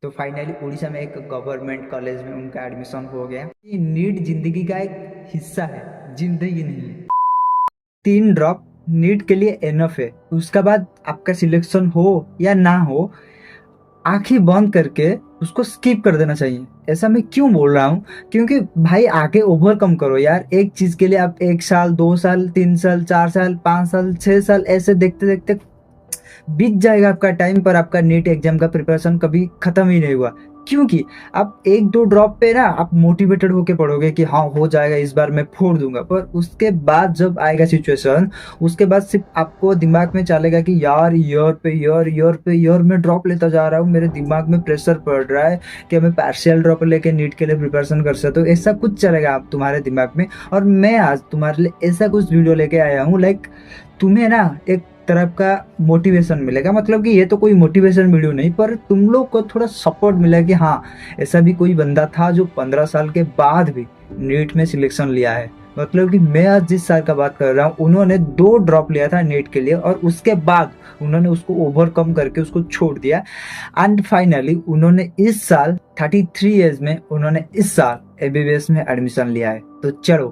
तो फाइनली उड़ीसा में एक गवर्नमेंट कॉलेज में उनका एडमिशन हो गया। ये नीट जिंदगी का एक हिस्सा है, जिंदगी नहीं है। 3 ड्रॉप नीट के लिए एनफ है। उसके बाद आपका सिलेक्शन हो या ना हो, आंखें बंद करके उसको स्किप कर देना चाहिए। ऐसा मैं क्यों बोल रहा हूँ? क्योंकि भाई आगे ओवरकम करो यार। एक चीज के लिए आप 1 साल, 2 साल, 3 साल, 4 साल, 5 साल, 6 साल ऐसे देखते देखते बीत जाएगा आपका टाइम, पर आपका नीट एग्जाम का प्रिपरेशन कभी खत्म ही नहीं हुआ। क्योंकि आप 1-2 ड्रॉप पे ना आप मोटिवेटेड होके पढ़ोगे कि हाँ हो जाएगा, इस बार मैं फोड़ दूंगा, पर उसके बाद जब आएगा सिचुएशन, उसके बाद सिर्फ आपको दिमाग में चलेगा कि यार ईयर पे ईयर, ईयर पे ईयर में ड्रॉप लेता जा रहा हूँ, मेरे दिमाग में प्रेशर पड़ रहा है कि मैं पार्शियल ड्रॉप लेके नीट के लिए प्रिपरेशन कर सकता हूँ। ऐसा कुछ चलेगा आप तुम्हारे दिमाग में। और मैं आज तुम्हारे लिए ऐसा कुछ वीडियो लेके आया हूँ, लाइक तुम्हें ना एक तरफ का मोटिवेशन मिलेगा। मतलब कि ये तो कोई मोटिवेशन वीडियो नहीं, पर तुम लोग को थोड़ा सपोर्ट मिलेगा कि हाँ ऐसा भी कोई बंदा था जो 15 साल के बाद भी नीट में सिलेक्शन लिया है। मतलब कि मैं आज जिस साल का बात कर रहा हूँ, उन्होंने 2 ड्रॉप लिया था नीट के लिए और उसके बाद उन्होंने उसको ओवरकम करके उसको छोड़ दिया। एंड फाइनली उन्होंने इस साल 33 एज में उन्होंने इस साल एमबीबीएस में एडमिशन लिया है। तो चलो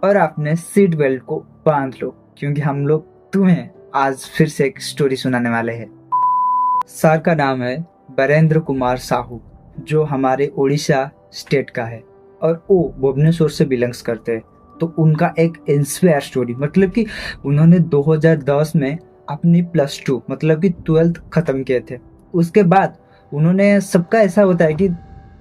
और आपने सीट बेल्ट को बांध लो, क्योंकि हम लोग तुम्हें आज फिर से एक स्टोरी सुनाने वाले हैं। सर का नाम है बरेंद्र कुमार साहू, जो हमारे उड़ीसा स्टेट का है और वो भुवनेश्वर से बिलोंग्स करते हैं। तो उनका एक इंस्पायर स्टोरी, मतलब कि उन्होंने 2010 में अपनी +2 मतलब कि 12th खत्म किए थे। उसके बाद उन्होंने, सबका ऐसा होता है कि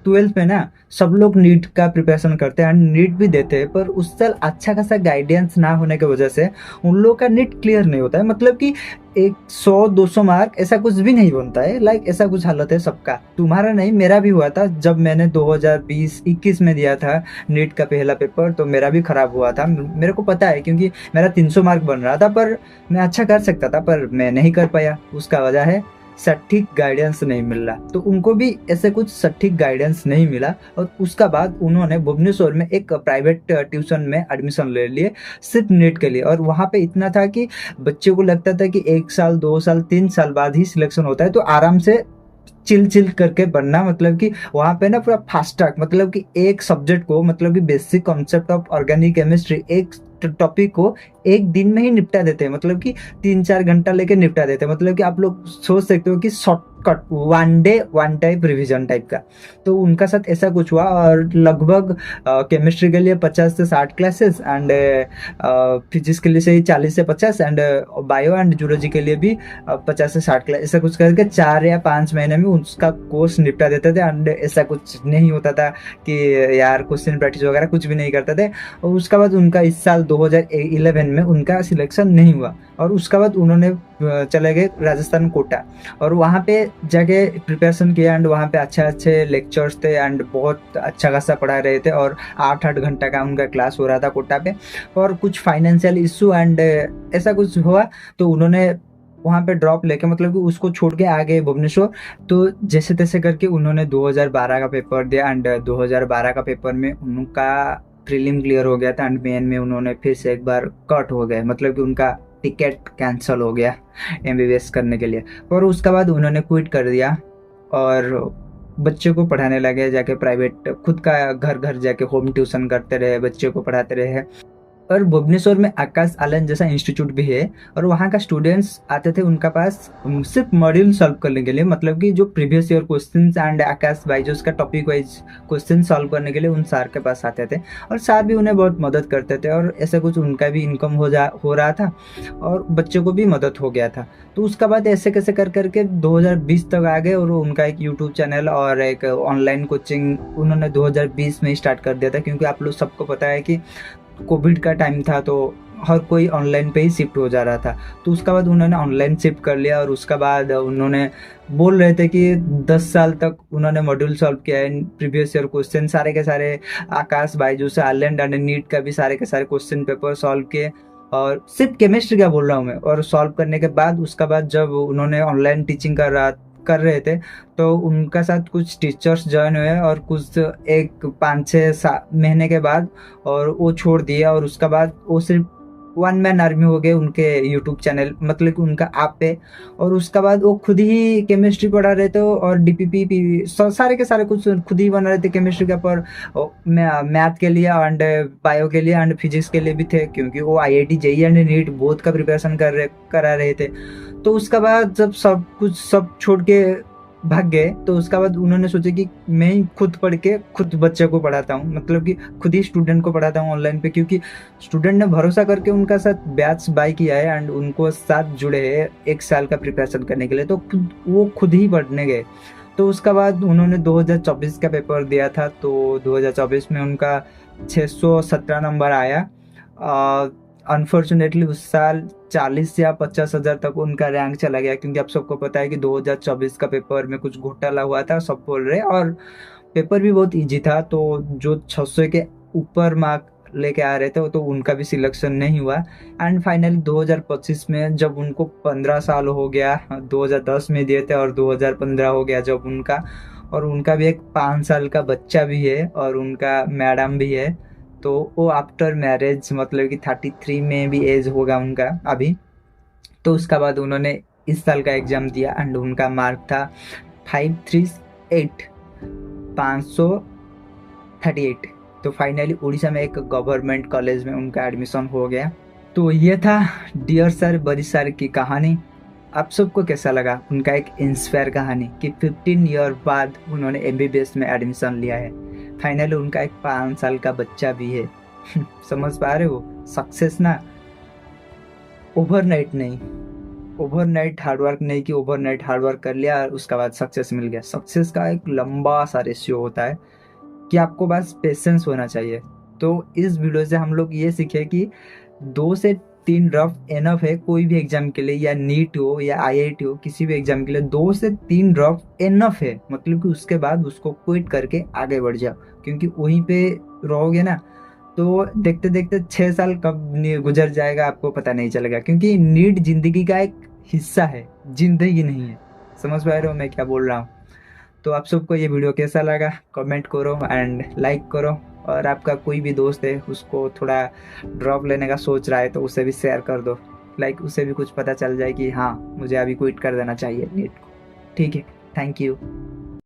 12th में ना सब लोग नीट का प्रिपरेशन करते हैं, नीट भी देते हैं, पर उस साल अच्छा खासा गाइडेंस ना होने की वजह से उन लोगों का नीट क्लियर नहीं होता है। मतलब कि 100-200 मार्क ऐसा कुछ भी नहीं बनता है। लाइक ऐसा कुछ हालत है सबका, तुम्हारा नहीं मेरा भी हुआ था। जब मैंने 2020-21 में दिया था नीट का पहला पेपर, तो मेरा भी खराब हुआ था। मेरे को पता है, क्योंकि मेरा 300 मार्क बन रहा था, पर मैं अच्छा कर सकता था, पर मैं नहीं कर पाया। उसका वजह है सटीक गाइडेंस नहीं मिल रहा। तो उनको भी ऐसे कुछ सटीक गाइडेंस नहीं मिला और उसका बाद उन्होंने भुवनेश्वर में एक प्राइवेट ट्यूशन में एडमिशन ले लिए सिर्फ नीट के लिए। और वहाँ पे इतना था कि बच्चे को लगता था कि 1 साल, 2 साल, 3 साल बाद ही सिलेक्शन होता है, तो आराम से चिल चिल करके पढ़ना। मतलब कि वहाँ पे ना पूरा फास्ट ट्रैक, मतलब कि एक सब्जेक्ट को, मतलब कि basic concept of organic chemistry, एक टॉपिक को एक दिन में ही निपटा देते हैं। मतलब कि 3-4 घंटा लेके निपटा देते हैं। मतलब कि आप लोग सोच सकते हो कि shortcut, 1 day 1 type revision type का। तो उनका साथ ऐसा कुछ हुआ और लगभग केमिस्ट्री के लिए 50 से 60 क्लासेस एंड फिजिक्स के लिए सही 40 से 50 एंड बायो एंड जूलॉजी के लिए भी 50 से 60 क्लास, ऐसा कुछ करके 4 या 5 महीने में उसका कोर्स निपटा देते थे। एंड ऐसा कुछ नहीं होता था कि यार क्वेश्चन प्रैक्टिस वगैरह कुछ भी नहीं करते थे। और उसके बाद उनका इस साल 2011 में उनका सिलेक्शन नहीं हुआ और उसके बाद उन्होंने चले गए राजस्थान कोटा और वहाँ पे जाके प्रिपरेशन किया। एंड वहाँ पे अच्छे अच्छे लेक्चर्स थे एंड बहुत अच्छा खासा पढ़ा रहे थे और 8-8 घंटा का उनका क्लास हो रहा था कोटा पे। और कुछ फाइनेंशियल इशू एंड ऐसा कुछ हुआ, तो उन्होंने वहाँ पे ड्रॉप लेके, मतलब कि उसको छोड़ के आ गए भुवनेश्वर। तो जैसे तैसे करके उन्होंने 2012 का पेपर दिया एंड 2012 का पेपर में उनका प्रीलिम क्लियर हो गया था एंड मेन में उन्होंने फिर से एक बार कट हो गए। मतलब कि उनका टिकट कैंसिल हो गया एमबीबीएस करने के लिए। और उसके बाद उन्होंने क्विट कर दिया और बच्चे को पढ़ाने लगे, जाके प्राइवेट खुद का घर घर जाके होम ट्यूशन करते रहे, बच्चे को पढ़ाते रहे। और भुवनेश्वर में आकाश आलन जैसा इंस्टीट्यूट भी है और वहाँ का स्टूडेंट्स आते थे उनका पास सिर्फ मॉड्यूल सॉल्व करने के लिए। मतलब कि जो प्रीवियस ईयर क्वेश्चंस एंड आकाश बाइजूस का टॉपिक वाइज क्वेश्चन सॉल्व करने के लिए उन सर के पास आते थे और सर भी उन्हें बहुत मदद करते थे और ऐसा कुछ उनका भी इनकम हो रहा था और बच्चों को भी मदद हो गया था। तो उसके बाद ऐसे कैसे कर करके 2020 तक आ गए और उनका एक यूट्यूब चैनल और एक ऑनलाइन कोचिंग उन्होंने 2020 में स्टार्ट कर दिया था। क्योंकि आप लोग सबको पता है कि कोविड का टाइम था, तो हर कोई ऑनलाइन पे ही शिफ्ट हो जा रहा था। तो उसके बाद उन्होंने ऑनलाइन शिफ्ट कर लिया और उसके बाद उन्होंने बोल रहे थे कि 10 साल तक उन्होंने मॉड्यूल सॉल्व किया है, प्रीवियस ईयर क्वेश्चन सारे के सारे आकाश बायजूस आइलैंड एंड नीट का भी सारे के सारे क्वेश्चन पेपर सॉल्व किए। और सिर्फ केमिस्ट्री का बोल रहा हूँ मैं। और सॉल्व करने के बाद उसके बाद जब उन्होंने ऑनलाइन टीचिंग कर रहे थे, तो उनका साथ कुछ टीचर्स ज्वाइन हुए और कुछ एक 5-6 महीने के बाद और वो छोड़ दिया। और उसके बाद वो सिर्फ वन मैन आर्मी हो गए उनके यूट्यूब चैनल, मतलब कि उनका ऐप पे। और उसका बाद वो खुद ही केमिस्ट्री पढ़ा रहे थे और डीपीपी पी सारे के सारे कुछ खुद ही बना रहे थे केमिस्ट्री के ऊपर, मैथ के लिए एंड बायो के लिए एंड फिजिक्स के लिए भी थे, क्योंकि वो IIT JEE and NEET both का प्रिपरेशन करा रहे थे। तो उसका बाद जब सब कुछ सब छोड़ के भाग गए, तो उसका बाद उन्होंने सोचा कि मैं ही खुद पढ़ के खुद बच्चे को पढ़ाता हूँ, मतलब कि खुद ही स्टूडेंट को पढ़ाता हूँ ऑनलाइन पे, क्योंकि स्टूडेंट ने भरोसा करके उनका साथ बैच बाय किया है एंड उनको साथ जुड़े हैं 1 साल का प्रिपरेशन करने के लिए, तो वो खुद ही पढ़ने गए। तो उसका बाद उन्होंने 2024 का पेपर दिया था, तो 2024 में उनका 617 नंबर आया। अनफॉर्चुनेटली उस साल 40 या 50 हज़ार तक उनका रैंक चला गया, क्योंकि आप सबको पता है कि 2024 का पेपर में कुछ घोटाला हुआ था, सब बोल रहे, और पेपर भी बहुत इजी था। तो जो 600 के ऊपर मार्क लेके आ रहे थे तो उनका भी सिलेक्शन नहीं हुआ। एंड फाइनली 2025 में जब उनको 15 साल हो गया, 2010 में दिए थे और 2015 हो गया जब उनका, और उनका भी एक 5 साल का बच्चा भी है और उनका मैडम भी है। तो वो आफ्टर मैरिज, मतलब कि 33 में भी एज होगा उनका अभी। तो उसका बाद उन्होंने इस साल का एग्ज़ाम दिया एंड उनका मार्क था 538, 538। तो फाइनली उड़ीसा में एक गवर्नमेंट कॉलेज में उनका एडमिशन हो गया। तो ये था डियर सर बड़ी सर की कहानी। आप सबको कैसा लगा उनका एक इंस्पायर कहानी कि 15 ईयर बाद उन्होंने एमबीबीएस में एडमिशन लिया है, फाइनली उनका एक 5 साल का बच्चा भी है। समझ पा रहे हो, सक्सेस ना ओवरनाइट नहीं, ओवरनाइट हार्डवर्क नहीं कि ओवरनाइट हार्डवर्क कर लिया और उसका बाद सक्सेस मिल गया। सक्सेस का एक लंबा सा रेशियो होता है कि आपको बस पेशेंस होना चाहिए। तो इस वीडियो से हम लोग ये सीखे कि 2 से 3 ड्रॉप एनफ है कोई भी एग्जाम के लिए, या नीट हो या आईआईटी हो, किसी भी एग्जाम के लिए 2 से 3 ड्रॉप एनफ है, मतलब कि उसके बाद उसको क्विट करके आगे बढ़ जाओ, क्योंकि वहीं पे रहोगे ना तो देखते देखते 6 साल कब गुजर जाएगा आपको पता नहीं चलेगा, क्योंकि नीट जिंदगी का एक हिस्सा है, जिंदगी नहीं है। समझ पा रहे हो मैं क्या बोल रहा हूँ। तो आप सबको ये वीडियो कैसा लगा कमेंट करो एंड लाइक करो, और आपका कोई भी दोस्त है उसको थोड़ा ड्रॉप लेने का सोच रहा है तो उसे भी शेयर कर दो, लाइक उसे भी कुछ पता चल जाए कि हाँ मुझे अभी क्विट कर देना चाहिए नीट को। ठीक है, थैंक यू।